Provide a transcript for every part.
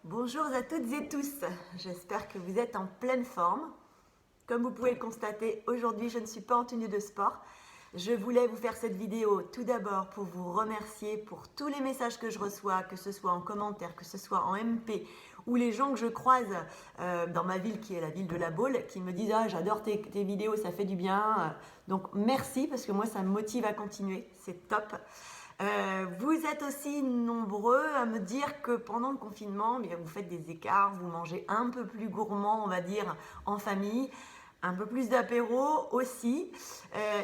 Bonjour à toutes et tous, j'espère que vous êtes en pleine forme. Comme vous pouvez le constater, aujourd'hui je ne suis pas en tenue de sport. Je voulais vous faire cette vidéo tout d'abord pour vous remercier pour tous les messages que je reçois, que ce soit en commentaire, que ce soit en MP, ou les gens que je croise dans ma ville qui est la ville de La Baule, qui me disent « Ah, j'adore tes vidéos, ça fait du bien ». Donc merci parce que moi ça me motive à continuer, c'est top. Vous êtes aussi nombreux à me dire que pendant le confinement, bien, vous faites des écarts, vous mangez un peu plus gourmand, on va dire, en famille, un peu plus d'apéro aussi,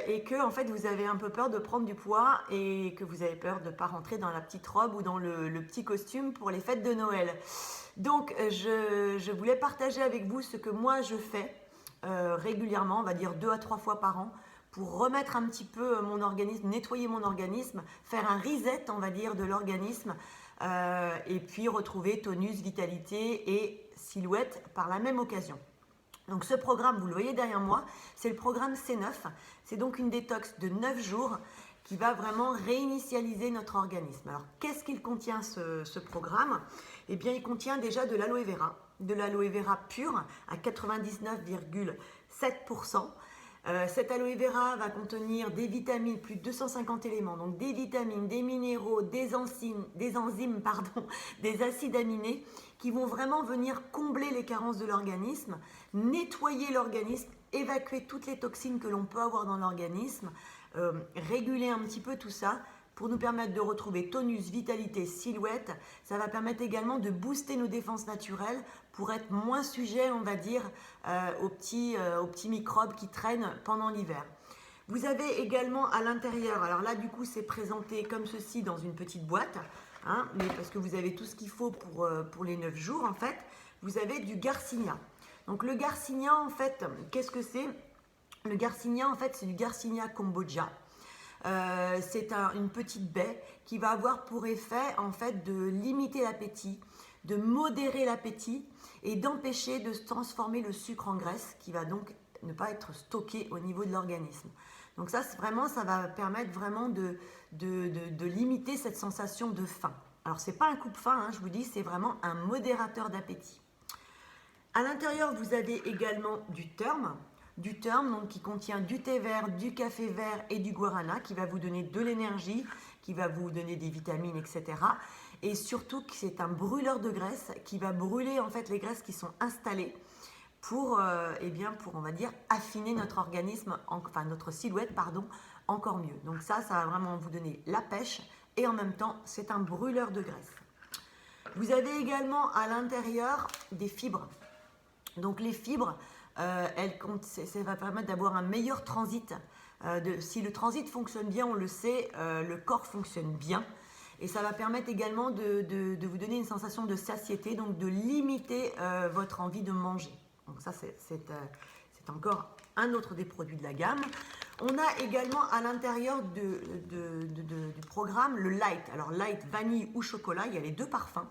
et que en fait vous avez un peu peur de prendre du poids et que vous avez peur de ne pas rentrer dans la petite robe ou dans le petit costume pour les fêtes de Noël. Donc je voulais partager avec vous ce que moi je fais régulièrement, on va dire 2 à 3 fois par an, pour remettre un petit peu mon organisme, nettoyer mon organisme, faire un reset, on va dire, de l'organisme, et puis retrouver tonus, vitalité et silhouette par la même occasion. Donc ce programme, vous le voyez derrière moi, c'est le programme C9. C'est donc une détox de 9 jours qui va vraiment réinitialiser notre organisme. Alors qu'est-ce qu'il contient ce programme? Eh bien il contient déjà de l'aloe vera pure à 99,7%. Cet aloe vera va contenir des vitamines, plus de 250 éléments, donc des vitamines, des minéraux, des enzymes, des acides aminés qui vont vraiment venir combler les carences de l'organisme, nettoyer l'organisme, évacuer toutes les toxines que l'on peut avoir dans l'organisme, réguler un petit peu tout ça pour nous permettre de retrouver tonus, vitalité, silhouette. Ça va permettre également de booster nos défenses naturelles pour être moins sujet, on va dire, aux petits microbes qui traînent pendant l'hiver. Vous avez également à l'intérieur, alors là du coup c'est présenté comme ceci dans une petite boîte, hein, mais parce que vous avez tout ce qu'il faut pour les 9 jours en fait. Vous avez du Garcinia. Donc le Garcinia en fait, qu'est-ce que c'est? Le Garcinia en fait c'est du Garcinia Cambogia. C'est une petite baie qui va avoir pour effet en fait de limiter l'appétit, de modérer l'appétit et d'empêcher de se transformer le sucre en graisse qui va donc ne pas être stocké au niveau de l'organisme. Donc ça, vraiment, ça va permettre vraiment de limiter cette sensation de faim. Alors c'est pas un coupe-faim, hein, je vous dis, c'est vraiment un modérateur d'appétit. À l'intérieur, vous avez également du Terme. Du Terme donc, qui contient du thé vert, du café vert et du guarana qui va vous donner de l'énergie, qui va vous donner des vitamines, etc. Et surtout que c'est un brûleur de graisse qui va brûler en fait les graisses qui sont installées pour on va dire affiner notre organisme, enfin notre silhouette pardon, encore mieux. Donc ça va vraiment vous donner la pêche et en même temps c'est un brûleur de graisse. Vous avez également à l'intérieur des fibres. Donc les fibres, ça va permettre d'avoir un meilleur transit. Si le transit fonctionne bien, on le sait, le corps fonctionne bien. Et ça va permettre également de vous donner une sensation de satiété, donc de limiter votre envie de manger. Donc ça, c'est encore un autre des produits de la gamme. On a également à l'intérieur du programme le Light. Alors Light, vanille ou chocolat, il y a les deux parfums.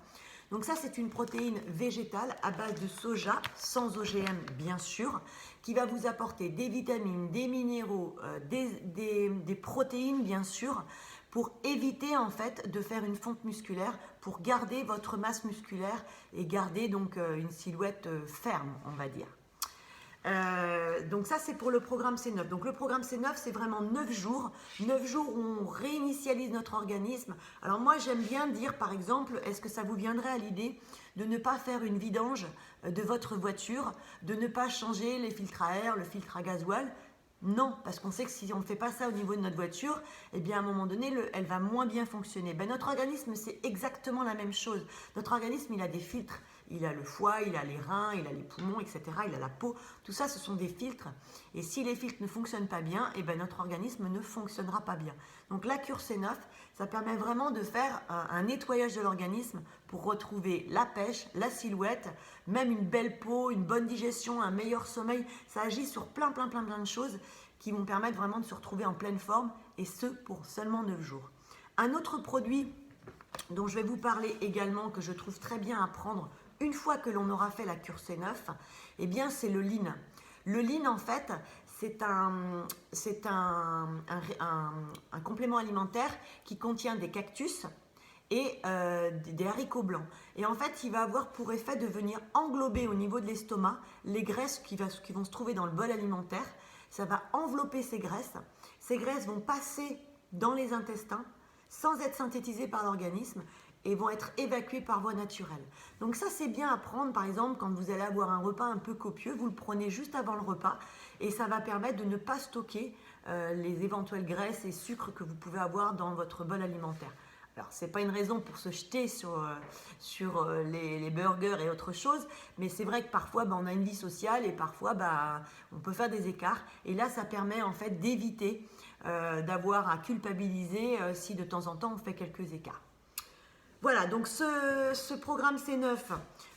Donc ça, c'est une protéine végétale à base de soja, sans OGM bien sûr, qui va vous apporter des vitamines, des minéraux, des protéines bien sûr, pour éviter en fait de faire une fonte musculaire, pour garder votre masse musculaire et garder donc une silhouette ferme, on va dire. Donc ça c'est pour le programme C9. Donc le programme C9 c'est vraiment 9 jours où on réinitialise notre organisme. Alors moi j'aime bien dire par exemple, est-ce que ça vous viendrait à l'idée de ne pas faire une vidange de votre voiture, de ne pas changer les filtres à air, le filtre à gasoil? Non, parce qu'on sait que si on ne fait pas ça au niveau de notre voiture, eh bien à un moment donné, elle va moins bien fonctionner. Ben, notre organisme, c'est exactement la même chose. Notre organisme, il a des filtres. Il a le foie, il a les reins, il a les poumons, etc. Il a la peau. Tout ça, ce sont des filtres. Et si les filtres ne fonctionnent pas bien, eh ben, notre organisme ne fonctionnera pas bien. Donc la cure C9, ça permet vraiment de faire un nettoyage de l'organisme pour retrouver la pêche, la silhouette, même une belle peau, une bonne digestion, un meilleur sommeil. Ça agit sur plein de choses qui vont permettre vraiment de se retrouver en pleine forme et ce pour seulement 9 jours. Un autre produit dont je vais vous parler également que je trouve très bien à prendre une fois que l'on aura fait la cure C9, eh bien c'est le Lean. Le Lean en fait, c'est un complément alimentaire qui contient des cactus et des haricots blancs. Et en fait, il va avoir pour effet de venir englober au niveau de l'estomac les graisses qui vont se trouver dans le bol alimentaire. Ça va envelopper ces graisses. Ces graisses vont passer dans les intestins sans être synthétisées par l'organisme et vont être évacuées par voie naturelle. Donc ça, c'est bien à prendre, par exemple, quand vous allez avoir un repas un peu copieux, vous le prenez juste avant le repas et ça va permettre de ne pas stocker les éventuelles graisses et sucres que vous pouvez avoir dans votre bol alimentaire. Alors, ce n'est pas une raison pour se jeter sur les burgers et autres choses, mais c'est vrai que parfois, on a une vie sociale et parfois, on peut faire des écarts. Et là, ça permet en fait d'éviter d'avoir à culpabiliser si de temps en temps, on fait quelques écarts. Voilà, donc ce programme C9,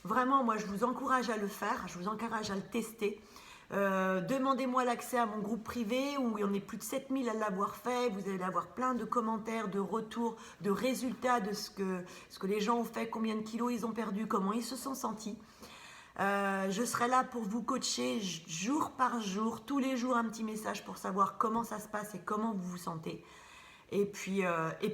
vraiment, moi, je vous encourage à le faire, je vous encourage à le tester. Demandez-moi l'accès à mon groupe privé où il y en a plus de 7000 à l'avoir fait. Vous allez avoir plein de commentaires, de retours, de résultats de ce que les gens ont fait, combien de kilos ils ont perdu, comment ils se sont sentis. Je serai là pour vous coacher jour par jour, tous les jours un petit message pour savoir comment ça se passe et comment vous vous sentez. Et puis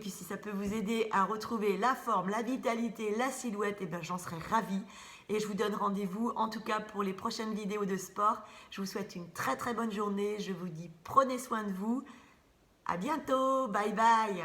si ça peut vous aider à retrouver la forme, la vitalité, la silhouette, j'en serai ravie. Et je vous donne rendez-vous en tout cas pour les prochaines vidéos de sport. Je vous souhaite une très très bonne journée. Je vous dis prenez soin de vous. À bientôt. Bye bye.